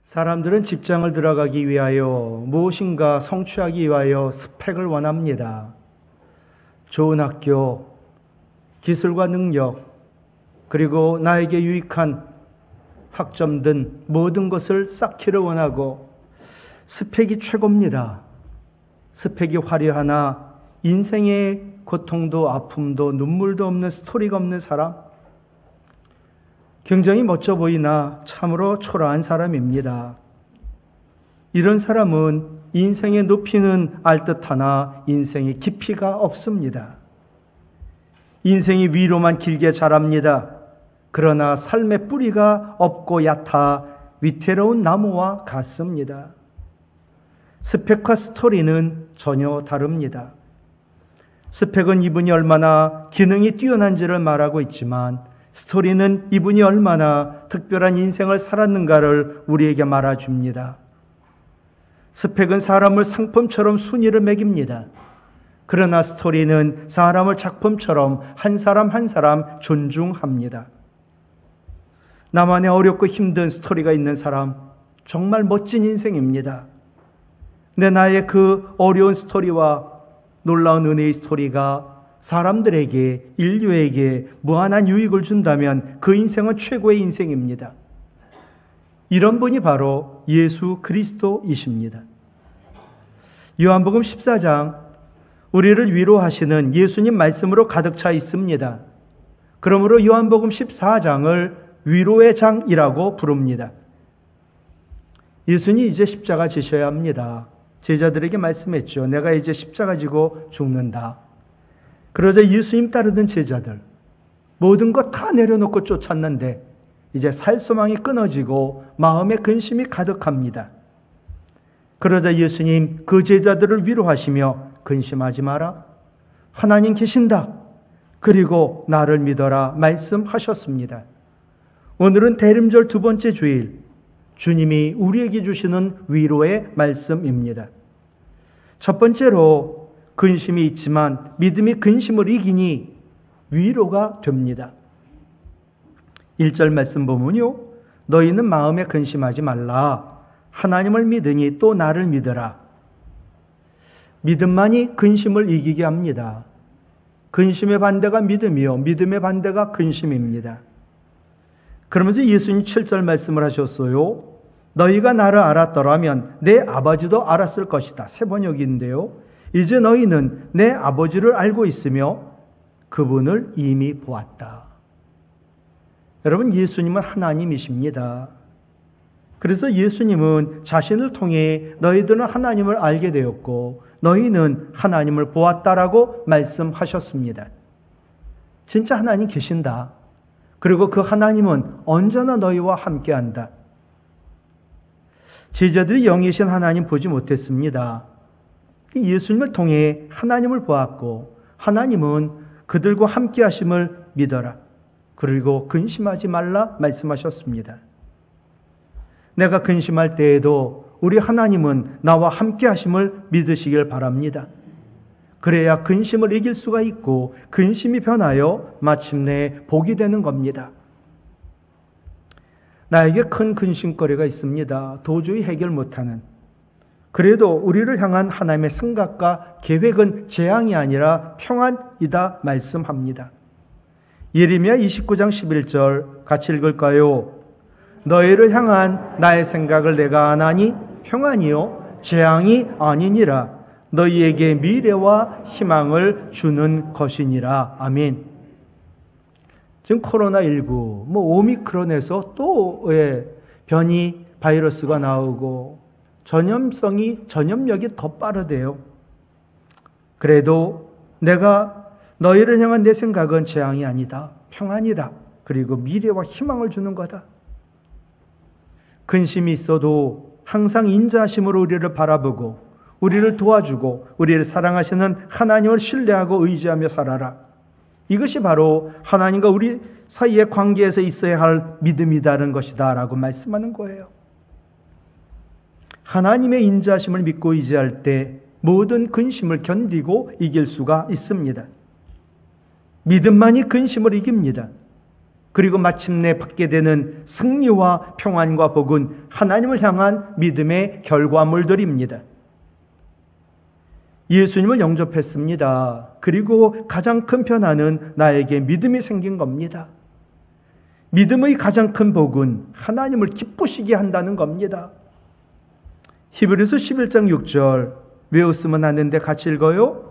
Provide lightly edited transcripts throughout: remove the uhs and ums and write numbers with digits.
사람들은 직장을 들어가기 위하여 무엇인가 성취하기 위하여 스펙을 원합니다. 좋은 학교, 기술과 능력, 그리고 나에게 유익한 학점 등 모든 것을 쌓기를 원하고 스펙이 최고입니다. 스펙이 화려하나 인생의 고통도 아픔도 눈물도 없는 스토리가 없는 사람, 굉장히 멋져 보이나 참으로 초라한 사람입니다. 이런 사람은 인생의 높이는 알듯하나 인생의 깊이가 없습니다. 인생이 위로만 길게 자랍니다. 그러나 삶의 뿌리가 없고 얕아 위태로운 나무와 같습니다. 스펙과 스토리는 전혀 다릅니다. 스펙은 이분이 얼마나 기능이 뛰어난지를 말하고 있지만 스토리는 이분이 얼마나 특별한 인생을 살았는가를 우리에게 말해줍니다. 스펙은 사람을 상품처럼 순위를 매깁니다. 그러나 스토리는 사람을 작품처럼 한 사람 한 사람 존중합니다. 나만의 어렵고 힘든 스토리가 있는 사람, 정말 멋진 인생입니다. 근데 나의 그 어려운 스토리와 놀라운 은혜의 스토리가 사람들에게, 인류에게 무한한 유익을 준다면 그 인생은 최고의 인생입니다. 이런 분이 바로 예수 그리스도이십니다. 요한복음 14장, 우리를 위로하시는 예수님 말씀으로 가득 차 있습니다. 그러므로 요한복음 14장을 위로의 장이라고 부릅니다. 예수님이 이제 십자가 지셔야 합니다. 제자들에게 말씀했죠. 내가 이제 십자가 지고 죽는다. 그러자 예수님 따르던 제자들, 모든 것 다 내려놓고 쫓았는데 이제 살 소망이 끊어지고 마음에 근심이 가득합니다. 그러자 예수님 그 제자들을 위로하시며 근심하지 마라. 하나님 계신다. 그리고 나를 믿어라 말씀하셨습니다. 오늘은 대림절 두 번째 주일, 주님이 우리에게 주시는 위로의 말씀입니다. 첫 번째로 근심이 있지만 믿음이 근심을 이기니 위로가 됩니다. 1절 말씀 보면요, 너희는 마음에 근심하지 말라. 하나님을 믿으니 또 나를 믿어라. 믿음만이 근심을 이기게 합니다. 근심의 반대가 믿음이요, 믿음의 반대가 근심입니다. 그러면서 예수님 7절 말씀을 하셨어요. 너희가 나를 알았더라면 내 아버지도 알았을 것이다. 새 번역인데요. 이제 너희는 내 아버지를 알고 있으며 그분을 이미 보았다. 여러분, 예수님은 하나님이십니다. 그래서 예수님은 자신을 통해 너희들은 하나님을 알게 되었고 너희는 하나님을 보았다라고 말씀하셨습니다. 진짜 하나님 계신다. 그리고 그 하나님은 언제나 너희와 함께한다. 제자들이 영이신 하나님 보지 못했습니다. 예수님을 통해 하나님을 보았고 하나님은 그들과 함께 하심을 믿어라. 그리고 근심하지 말라 말씀하셨습니다. 내가 근심할 때에도 우리 하나님은 나와 함께 하심을 믿으시길 바랍니다. 그래야 근심을 이길 수가 있고 근심이 변하여 마침내 복이 되는 겁니다. 나에게 큰 근심거리가 있습니다. 도저히 해결 못하는. 그래도 우리를 향한 하나님의 생각과 계획은 재앙이 아니라 평안이다 말씀합니다. 예레미야 29장 11절 같이 읽을까요? 너희를 향한 나의 생각을 내가 아나니 평안이요 재앙이 아니니라. 너희에게 미래와 희망을 주는 것이니라. 아멘. 지금 코로나19, 오미크론에서 또 변이 바이러스가 나오고 전염력이 더 빠르대요. 그래도 내가 너희를 향한 내 생각은 재앙이 아니다. 평안이다. 그리고 미래와 희망을 주는 거다. 근심이 있어도 항상 인자하심으로 우리를 바라보고 우리를 도와주고 우리를 사랑하시는 하나님을 신뢰하고 의지하며 살아라. 이것이 바로 하나님과 우리 사이의 관계에서 있어야 할 믿음이다는 것이다 라고 말씀하는 거예요. 하나님의 인자하심을 믿고 의지할 때 모든 근심을 견디고 이길 수가 있습니다. 믿음만이 근심을 이깁니다. 그리고 마침내 받게 되는 승리와 평안과 복은 하나님을 향한 믿음의 결과물들입니다. 예수님을 영접했습니다. 그리고 가장 큰 변화는 나에게 믿음이 생긴 겁니다. 믿음의 가장 큰 복은 하나님을 기쁘시게 한다는 겁니다. 히브리서 11장 6절 외웠으면 하는데 같이 읽어요.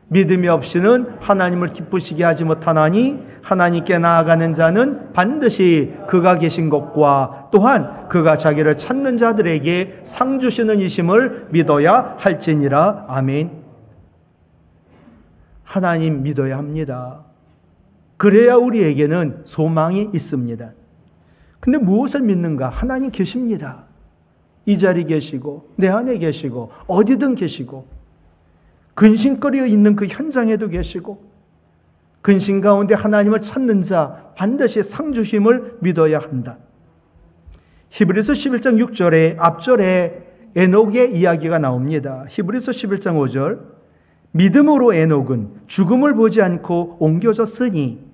믿음이 없이는 하나님을 기쁘시게 하지 못하나니 하나님께 나아가는 자는 반드시 그가 계신 것과 또한 그가 자기를 찾는 자들에게 상 주시는 이심을 믿어야 할지니라. 아멘. 하나님 믿어야 합니다. 그래야 우리에게는 소망이 있습니다. 근데 무엇을 믿는가? 하나님 계십니다. 이 자리에 계시고 내 안에 계시고 어디든 계시고 근심거리에 있는 그 현장에도 계시고 근심 가운데 하나님을 찾는 자 반드시 상 주심을 믿어야 한다. 히브리서 11장 6절에 앞절에 에녹의 이야기가 나옵니다. 히브리서 11장 5절 믿음으로 에녹은 죽음을 보지 않고 옮겨졌으니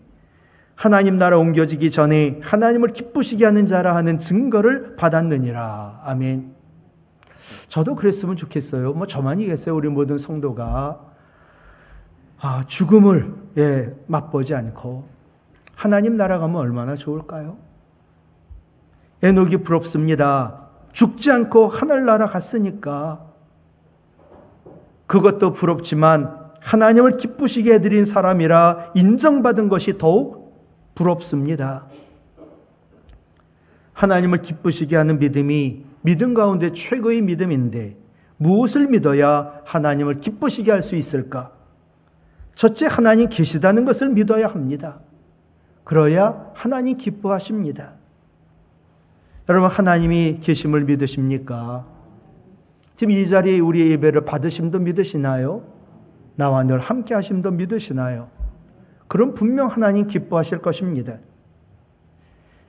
하나님 나라 옮겨지기 전에 하나님을 기쁘시게 하는 자라 하는 증거를 받았느니라. 아멘. 저도 그랬으면 좋겠어요. 저만이겠어요. 우리 모든 성도가 죽음을 맛보지 않고 하나님 나라 가면 얼마나 좋을까요? 에녹이 부럽습니다. 죽지 않고 하늘나라 갔으니까. 그것도 부럽지만 하나님을 기쁘시게 해드린 사람이라 인정받은 것이 더욱 부럽습니다. 하나님을 기쁘시게 하는 믿음이 믿음 가운데 최고의 믿음인데 무엇을 믿어야 하나님을 기쁘시게 할 수 있을까? 첫째, 하나님 계시다는 것을 믿어야 합니다. 그래야 하나님 기뻐하십니다. 여러분, 하나님이 계심을 믿으십니까? 지금 이 자리에 우리의 예배를 받으심도 믿으시나요? 나와 늘 함께 하심도 믿으시나요? 그럼 분명 하나님 기뻐하실 것입니다.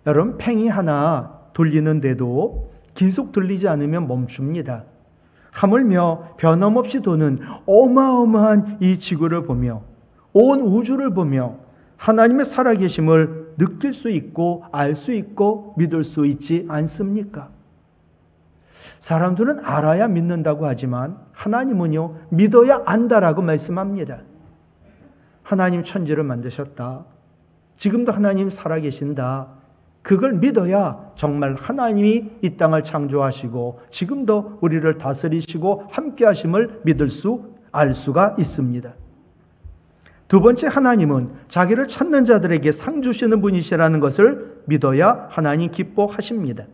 여러분, 팽이 하나 돌리는데도 계속 돌리지 않으면 멈춥니다. 하물며 변함없이 도는 어마어마한 이 지구를 보며 온 우주를 보며 하나님의 살아계심을 느낄 수 있고 알 수 있고 믿을 수 있지 않습니까? 사람들은 알아야 믿는다고 하지만 하나님은요, 믿어야 안다라고 말씀합니다. 하나님 천지를 만드셨다. 지금도 하나님 살아계신다. 그걸 믿어야 정말 하나님이 이 땅을 창조하시고 지금도 우리를 다스리시고 함께 하심을 믿을 수, 알 수가 있습니다. 두 번째, 하나님은 자기를 찾는 자들에게 상 주시는 분이시라는 것을 믿어야 하나님 기뻐하십니다.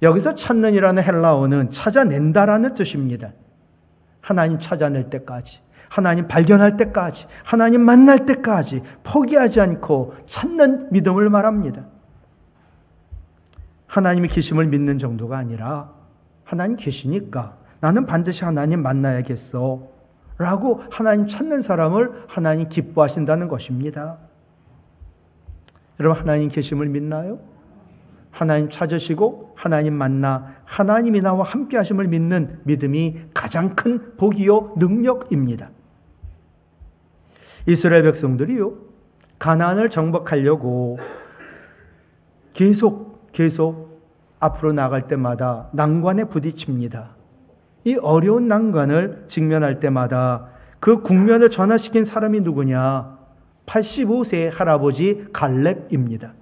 여기서 찾는이라는 헬라어는 찾아낸다라는 뜻입니다. 하나님 찾아낼 때까지, 하나님 발견할 때까지, 하나님 만날 때까지 포기하지 않고 찾는 믿음을 말합니다. 하나님의 계심을 믿는 정도가 아니라 하나님 계시니까 나는 반드시 하나님 만나야겠어 라고 하나님 찾는 사람을 하나님 기뻐하신다는 것입니다. 여러분, 하나님 계심을 믿나요? 하나님 찾으시고 하나님 만나 하나님이 나와 함께 하심을 믿는 믿음이 가장 큰 복이요 능력입니다. 이스라엘 백성들이요, 가나안을 정복하려고 계속 앞으로 나갈 때마다 난관에 부딪힙니다. 이 어려운 난관을 직면할 때마다 그 국면을 전환시킨 사람이 누구냐? 85세 할아버지 갈렙입니다.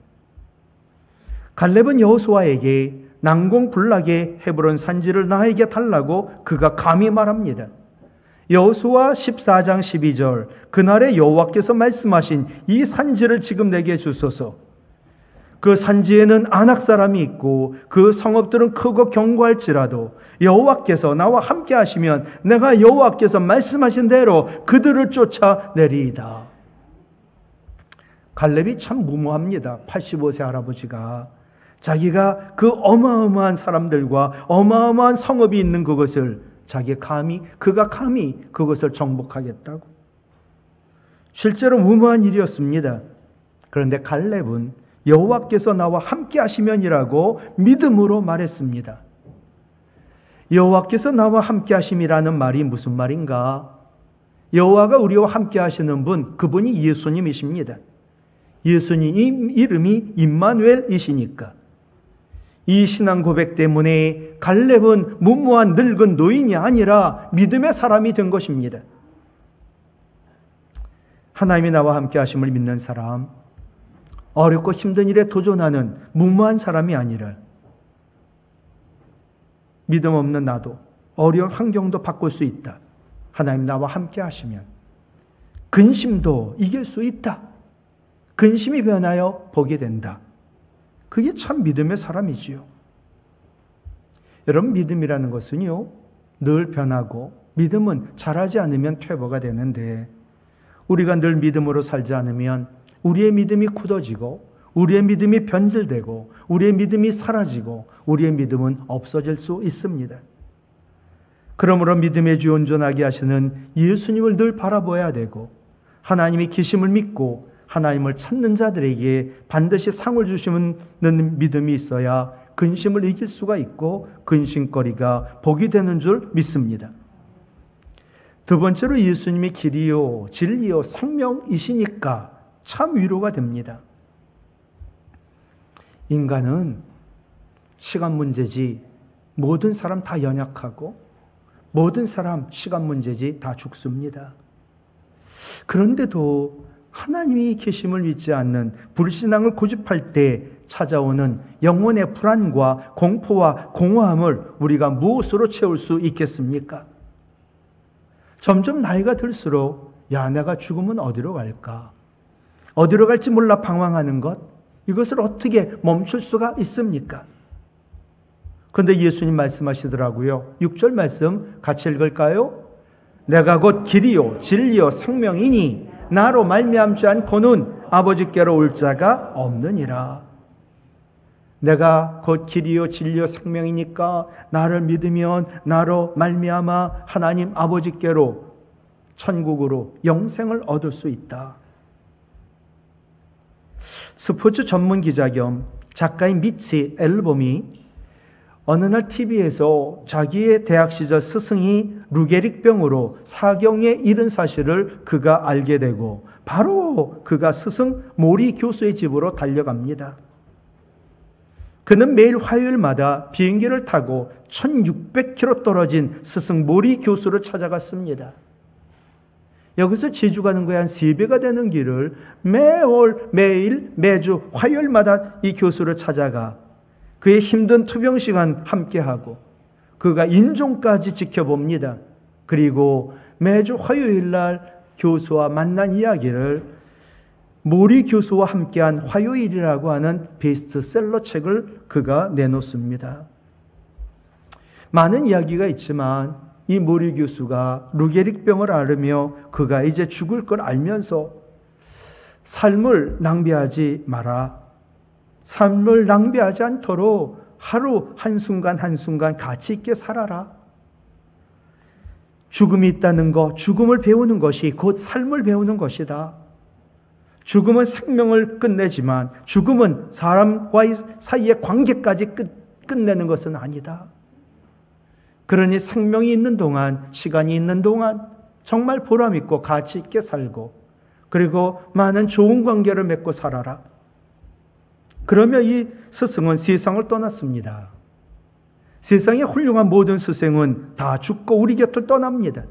갈렙은 여호수아에게 난공불락의 헤브론 산지를 나에게 달라고 그가 감히 말합니다. 여호수아 14장 12절, 그날에 여호와께서 말씀하신 이 산지를 지금 내게 주소서. 그 산지에는 아낙 사람이 있고 그 성읍들은 크고 견고할지라도 여호와께서 나와 함께 하시면 내가 여호와께서 말씀하신 대로 그들을 쫓아내리이다. 갈렙이 참 무모합니다. 85세 할아버지가 자기가 그 어마어마한 사람들과 어마어마한 성읍이 있는 그것을 그가 감히 그것을 정복하겠다고. 실제로 무모한 일이었습니다. 그런데 갈렙은 여호와께서 나와 함께 하시면이라고 믿음으로 말했습니다. 여호와께서 나와 함께 하심이라는 말이 무슨 말인가? 여호와가 우리와 함께 하시는 분, 그분이 예수님이십니다. 예수님 이름이 임마누엘이시니까. 이 신앙 고백 때문에 갈렙은 무모한 늙은 노인이 아니라 믿음의 사람이 된 것입니다. 하나님이 나와 함께 하심을 믿는 사람, 어렵고 힘든 일에 도전하는 무모한 사람이 아니라 믿음 없는 나도 어려운 환경도 바꿀 수 있다. 하나님 나와 함께 하시면 근심도 이길 수 있다. 근심이 변하여 보게 된다. 그게 참 믿음의 사람이지요. 여러분, 믿음이라는 것은요, 늘 변하고 믿음은 잘하지 않으면 퇴보가 되는데 우리가 늘 믿음으로 살지 않으면 우리의 믿음이 굳어지고 우리의 믿음이 변질되고 우리의 믿음이 사라지고 우리의 믿음은 없어질 수 있습니다. 그러므로 믿음의 주 온전하게 하시는 예수님을 늘 바라봐야 되고 하나님이 계심을 믿고 하나님을 찾는 자들에게 반드시 상을 주시는 믿음이 있어야 근심을 이길 수가 있고 근심거리가 복이 되는 줄 믿습니다. 두 번째로 예수님이 길이요 진리요 생명이시니까 참 위로가 됩니다. 인간은 시간 문제지 모든 사람 다 연약하고 모든 사람 시간 문제지 다 죽습니다. 그런데도 하나님이 계심을 믿지 않는 불신앙을 고집할 때 찾아오는 영혼의 불안과 공포와 공허함을 우리가 무엇으로 채울 수 있겠습니까? 점점 나이가 들수록 내가 죽으면 어디로 갈까? 어디로 갈지 몰라 방황하는 것, 이것을 어떻게 멈출 수가 있습니까? 그런데 예수님 말씀하시더라고요. 6절 말씀 같이 읽을까요? 내가 곧 길이요 진리요 생명이니 나로 말미암지 않고는 아버지께로 올 자가 없느니라. 내가 곧 길이요 진리요 생명이니까 나를 믿으면 나로 말미암아 하나님 아버지께로 천국으로 영생을 얻을 수 있다. 스포츠 전문 기자 겸 작가인 미치 앨범이 어느 날 TV에서 자기의 대학 시절 스승이 루게릭병으로 사경에 이른 사실을 그가 알게 되고 바로 그가 스승 모리 교수의 집으로 달려갑니다. 그는 매일 화요일마다 비행기를 타고 1600km 떨어진 스승 모리 교수를 찾아갔습니다. 여기서 제주 가는 거에 한 3배가 되는 길을 매주 화요일마다 이 교수를 찾아가 그의 힘든 투병 시간 함께하고 그가 인종까지 지켜봅니다. 그리고 매주 화요일 날 교수와 만난 이야기를 모리 교수와 함께한 화요일이라고 하는 베스트셀러 책을 그가 내놓습니다. 많은 이야기가 있지만 이 모리 교수가 루게릭병을 앓으며 그가 이제 죽을 걸 알면서 삶을 낭비하지 마라. 삶을 낭비하지 않도록 하루 한순간 한순간 가치 있게 살아라. 죽음이 있다는 것, 죽음을 배우는 것이 곧 삶을 배우는 것이다. 죽음은 생명을 끝내지만 죽음은 사람과의 사이의 관계까지 끝내는 것은 아니다. 그러니 생명이 있는 동안, 시간이 있는 동안 정말 보람 있고 가치 있게 살고 그리고 많은 좋은 관계를 맺고 살아라. 그러면 이 스승은 세상을 떠났습니다. 세상의 훌륭한 모든 스승은 다 죽고 우리 곁을 떠납니다.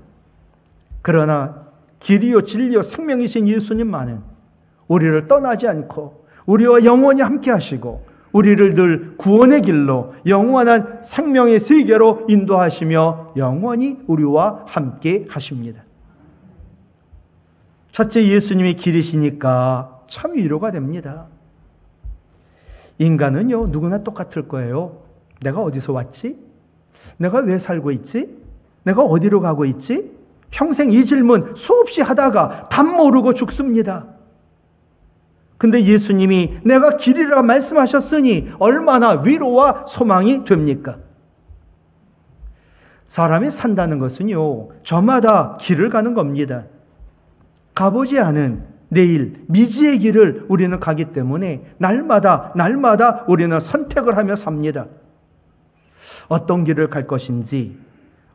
그러나 길이요 진리요 생명이신 예수님만은 우리를 떠나지 않고 우리와 영원히 함께 하시고 우리를 늘 구원의 길로 영원한 생명의 세계로 인도하시며 영원히 우리와 함께 하십니다. 첫째, 예수님이 길이시니까 참 위로가 됩니다. 인간은요, 누구나 똑같을 거예요. 내가 어디서 왔지? 내가 왜 살고 있지? 내가 어디로 가고 있지? 평생 이 질문 수없이 하다가 답 모르고 죽습니다. 근데 예수님이 내가 길이라 말씀하셨으니 얼마나 위로와 소망이 됩니까? 사람이 산다는 것은요, 저마다 길을 가는 겁니다. 가보지 않은 내일, 미지의 길을 우리는 가기 때문에 날마다 우리는 선택을 하며 삽니다. 어떤 길을 갈 것인지,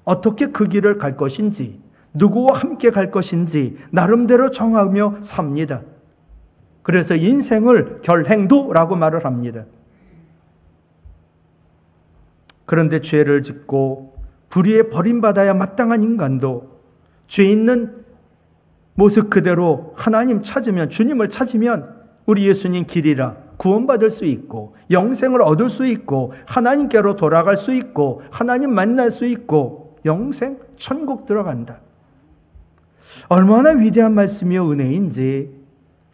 어떻게 그 길을 갈 것인지, 누구와 함께 갈 것인지 나름대로 정하며 삽니다. 그래서 인생을 결행도라고 말을 합니다. 그런데 죄를 짓고 불의에 버림받아야 마땅한 인간도 죄 있는 모습 그대로 하나님 찾으면, 주님을 찾으면 우리 예수님 길이라 구원받을 수 있고 영생을 얻을 수 있고 하나님께로 돌아갈 수 있고 하나님 만날 수 있고 영생 천국 들어간다. 얼마나 위대한 말씀이요 은혜인지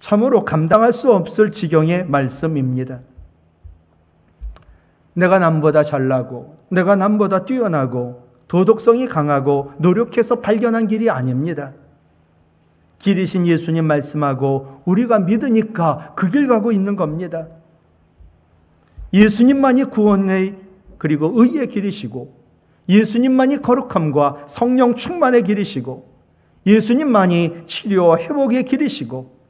참으로 감당할 수 없을 지경의 말씀입니다. 내가 남보다 잘나고 내가 남보다 뛰어나고 도덕성이 강하고 노력해서 발견한 길이 아닙니다. 길이신 예수님 말씀하고 우리가 믿으니까 그 길 가고 있는 겁니다. 예수님만이 구원의 그리고 의의 길이시고 예수님만이 거룩함과 성령 충만의 길이시고 예수님만이 치료와 회복의 길이시고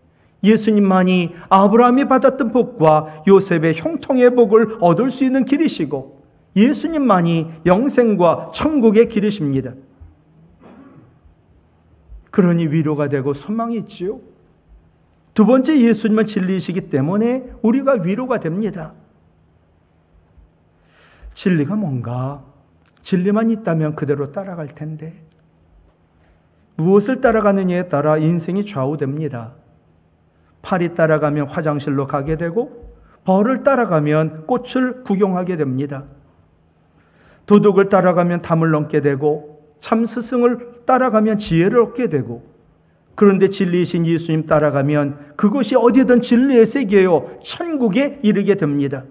예수님만이 아브라함이 받았던 복과 요셉의 형통의 복을 얻을 수 있는 길이시고 예수님만이 영생과 천국의 길이십니다. 그러니 위로가 되고 소망이 있지요. 두 번째, 예수님은 진리이시기 때문에 우리가 위로가 됩니다. 진리가 뭔가? 진리만 있다면 그대로 따라갈 텐데 무엇을 따라가느냐에 따라 인생이 좌우됩니다. 팔이 따라가면 화장실로 가게 되고 벌을 따라가면 꽃을 구경하게 됩니다. 도둑을 따라가면 담을 넘게 되고 참 스승을 따라가면 지혜를 얻게 되고 그런데 진리이신 예수님 따라가면 그것이 어디든 진리의 세계요 천국에 이르게 됩니다.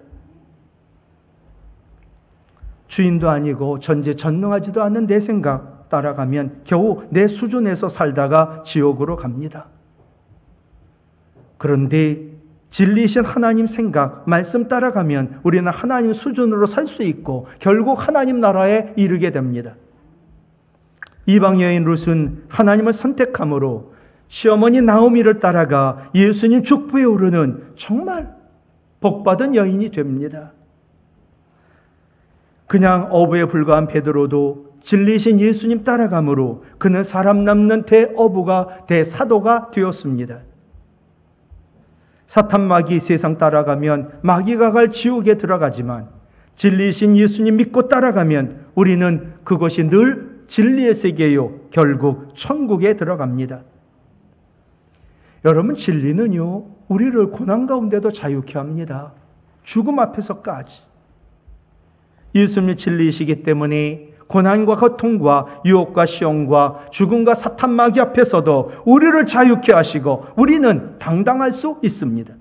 주인도 아니고 전지전능하지도 않은 내 생각 따라가면 겨우 내 수준에서 살다가 지옥으로 갑니다. 그런데 진리이신 하나님 생각, 말씀 따라가면 우리는 하나님 수준으로 살 수 있고 결국 하나님 나라에 이르게 됩니다. 이방 여인 룻은 하나님을 선택함으로 시어머니 나오미를 따라가 예수님 족부에 오르는 정말 복받은 여인이 됩니다. 그냥 어부에 불과한 베드로도 진리이신 예수님 따라감으로 그는 사람 남는 대어부가 대사도가 되었습니다. 사탄 마귀 세상 따라가면 마귀가 갈 지옥에 들어가지만 진리이신 예수님 믿고 따라가면 우리는 그것이 늘 진리의 세계요 결국 천국에 들어갑니다. 여러분, 진리는요 우리를 고난 가운데도 자유케 합니다. 죽음 앞에서까지. 예수님이 진리이시기 때문에 고난과 고통과 유혹과 시험과 죽음과 사탄 마귀 앞에서도 우리를 자유케 하시고 우리는 당당할 수 있습니다.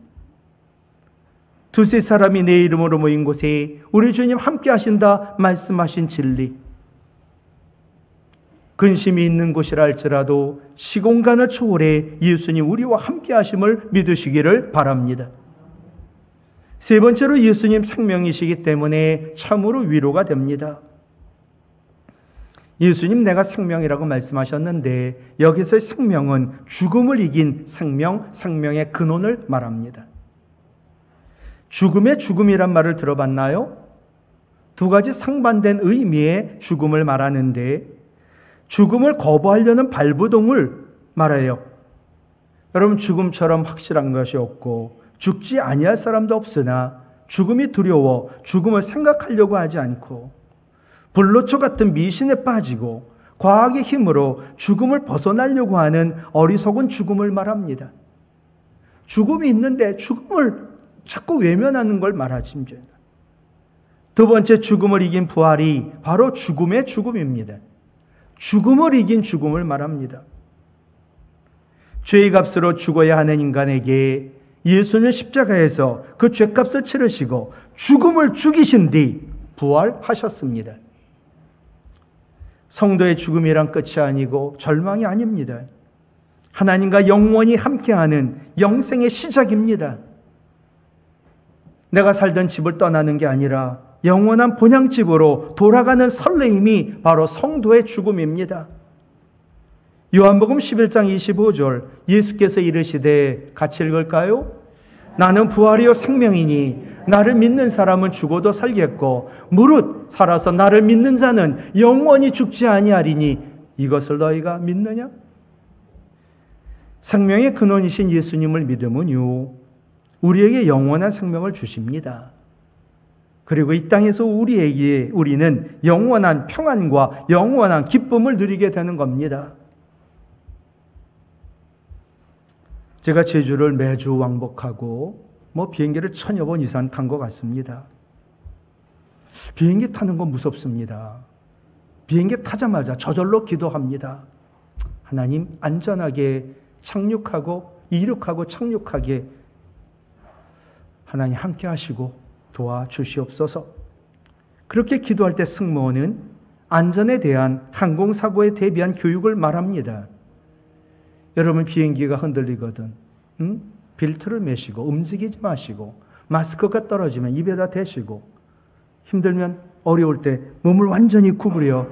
두세 사람이 내 이름으로 모인 곳에 우리 주님 함께 하신다 말씀하신 진리, 근심이 있는 곳이라 할지라도 시공간을 초월해 예수님 우리와 함께 하심을 믿으시기를 바랍니다. 세 번째로 예수님 생명이시기 때문에 참으로 위로가 됩니다. 예수님 내가 생명이라고 말씀하셨는데 여기서의 생명은 죽음을 이긴 생명, 생명의 근원을 말합니다. 죽음의 죽음이란 말을 들어봤나요? 두 가지 상반된 의미의 죽음을 말하는데 죽음을 거부하려는 발부동을 말해요. 여러분, 죽음처럼 확실한 것이 없고 죽지 아니할 사람도 없으나 죽음이 두려워 죽음을 생각하려고 하지 않고 불로초 같은 미신에 빠지고 과학의 힘으로 죽음을 벗어나려고 하는 어리석은 죽음을 말합니다. 죽음이 있는데 죽음을 자꾸 외면하는 걸 말하지. 두 번째, 죽음을 이긴 부활이 바로 죽음의 죽음입니다. 죽음을 이긴 죽음을 말합니다. 죄의 값으로 죽어야 하는 인간에게 예수는 십자가에서 그 죄값을 치르시고 죽음을 죽이신 뒤 부활하셨습니다. 성도의 죽음이란 끝이 아니고 절망이 아닙니다. 하나님과 영원히 함께하는 영생의 시작입니다. 내가 살던 집을 떠나는 게 아니라 영원한 본향집으로 돌아가는 설레임이 바로 성도의 죽음입니다. 요한복음 11장 25절 예수께서 이르시되, 같이 읽을까요? 나는 부활이요 생명이니 나를 믿는 사람은 죽어도 살겠고 무릇 살아서 나를 믿는 자는 영원히 죽지 아니하리니 이것을 너희가 믿느냐? 생명의 근원이신 예수님을 믿으면요 우리에게 영원한 생명을 주십니다. 그리고 이 땅에서 우리는 영원한 평안과 영원한 기쁨을 누리게 되는 겁니다. 제가 제주를 매주 왕복하고 비행기를 1000여 번 이상 탄 것 같습니다. 비행기 타는 건 무섭습니다. 비행기 타자마자 저절로 기도합니다. 하나님, 안전하게 착륙하고 이륙하고 착륙하게 하나님 함께 하시고 도와주시옵소서. 그렇게 기도할 때 승무원은 안전에 대한 항공사고에 대비한 교육을 말합니다. 여러분, 비행기가 흔들리거든 빌트를 매시고 움직이지 마시고 마스크가 떨어지면 입에다 대시고 힘들면 어려울 때 몸을 완전히 구부려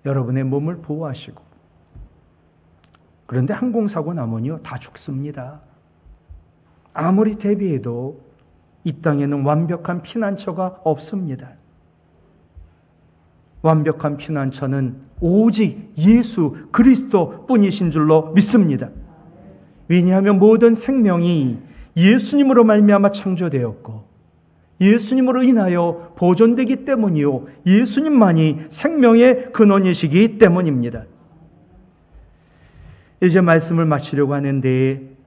여러분의 몸을 보호하시고. 그런데 항공사고 나면요 다 죽습니다. 아무리 대비해도 이 땅에는 완벽한 피난처가 없습니다. 완벽한 피난처는 오직 예수 그리스도 뿐이신 줄로 믿습니다. 왜냐하면 모든 생명이 예수님으로 말미암아 창조되었고 예수님으로 인하여 보존되기 때문이요 예수님만이 생명의 근원이시기 때문입니다. 이제 말씀을 마치려고 하는데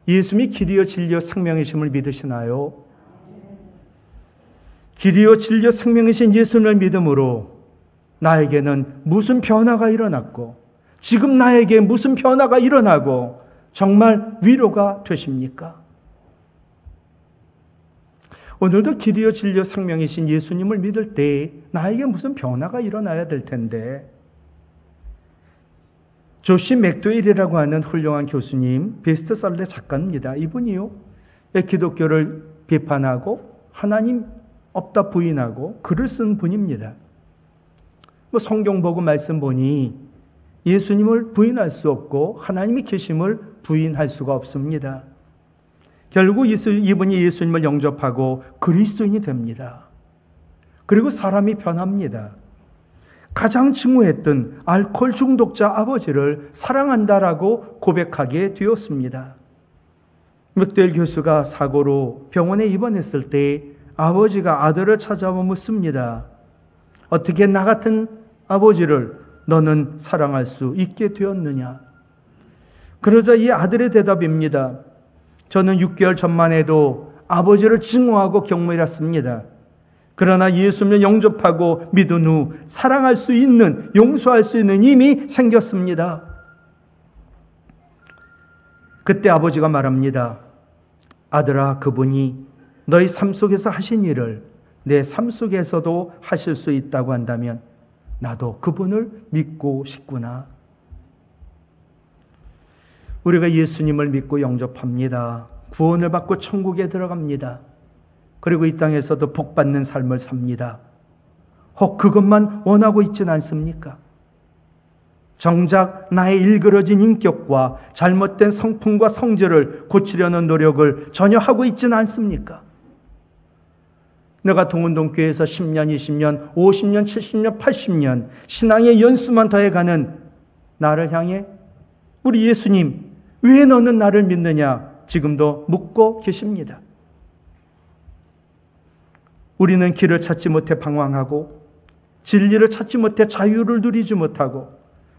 예수님이 길이요 진리요 생명이심을 믿으시나요? 길이요 진리요 생명이신 예수님을 믿음으로 나에게는 무슨 변화가 일어났고 지금 나에게 무슨 변화가 일어나고 정말 위로가 되십니까? 오늘도 길이요 진리요 생명이신 예수님을 믿을 때 나에게 무슨 변화가 일어나야 될 텐데, 조시 맥도웰이라고 하는 훌륭한 교수님, 베스트셀러 작가입니다. 이분이요 기독교를 비판하고 하나님 없다 부인하고 글을 쓴 분입니다. 성경 보고 말씀 보니 예수님을 부인할 수 없고 하나님이 계심을 부인할 수가 없습니다. 결국 이분이 예수님을 영접하고 그리스도인이 됩니다. 그리고 사람이 변합니다. 가장 증오했던 알코올 중독자 아버지를 사랑한다라고 고백하게 되었습니다. 맥도웰 교수가 사고로 병원에 입원했을 때 아버지가 아들을 찾아와 묻습니다. 어떻게 나 같은 아버지를 너는 사랑할 수 있게 되었느냐? 그러자 이 아들의 대답입니다. 저는 6개월 전만 해도 아버지를 증오하고 경멸했습니다. 그러나 예수님을 영접하고 믿은 후 사랑할 수 있는, 용서할 수 있는 힘이 생겼습니다. 그때 아버지가 말합니다. 아들아, 그분이 너희 삶 속에서 하신 일을 내 삶 속에서도 하실 수 있다고 한다면 나도 그분을 믿고 싶구나. 우리가 예수님을 믿고 영접합니다. 구원을 받고 천국에 들어갑니다. 그리고 이 땅에서도 복받는 삶을 삽니다. 혹 그것만 원하고 있지는 않습니까? 정작 나의 일그러진 인격과 잘못된 성품과 성질을 고치려는 노력을 전혀 하고 있지는 않습니까? 내가 동운동교회에서 10년, 20년, 50년, 70년, 80년 신앙의 연수만 더해가는 나를 향해 우리 예수님, 왜 너는 나를 믿느냐? 지금도 묻고 계십니다. 우리는 길을 찾지 못해 방황하고 진리를 찾지 못해 자유를 누리지 못하고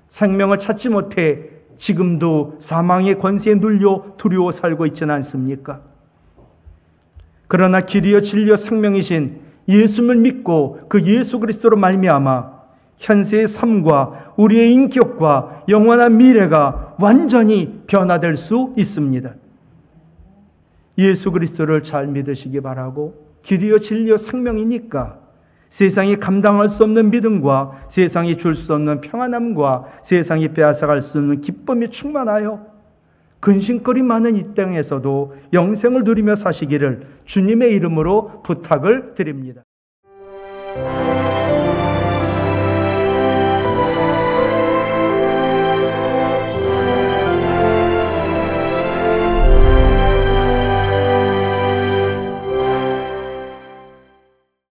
생명을 찾지 못해 지금도 사망의 권세에 눌려 두려워 살고 있지는 않습니까? 그러나 길이요 진리요 생명이신 예수님을 믿고 그 예수 그리스도로 말미암아 현세의 삶과 우리의 인격과 영원한 미래가 완전히 변화될 수 있습니다. 예수 그리스도를 잘 믿으시기 바라고, 길이요 진리요 생명이니까 세상이 감당할 수 없는 믿음과 세상이 줄 수 없는 평안함과 세상이 빼앗아갈 수 없는 기쁨이 충만하여 근심거리 많은 이 땅에서도 영생을 누리며 사시기를 주님의 이름으로 부탁을 드립니다.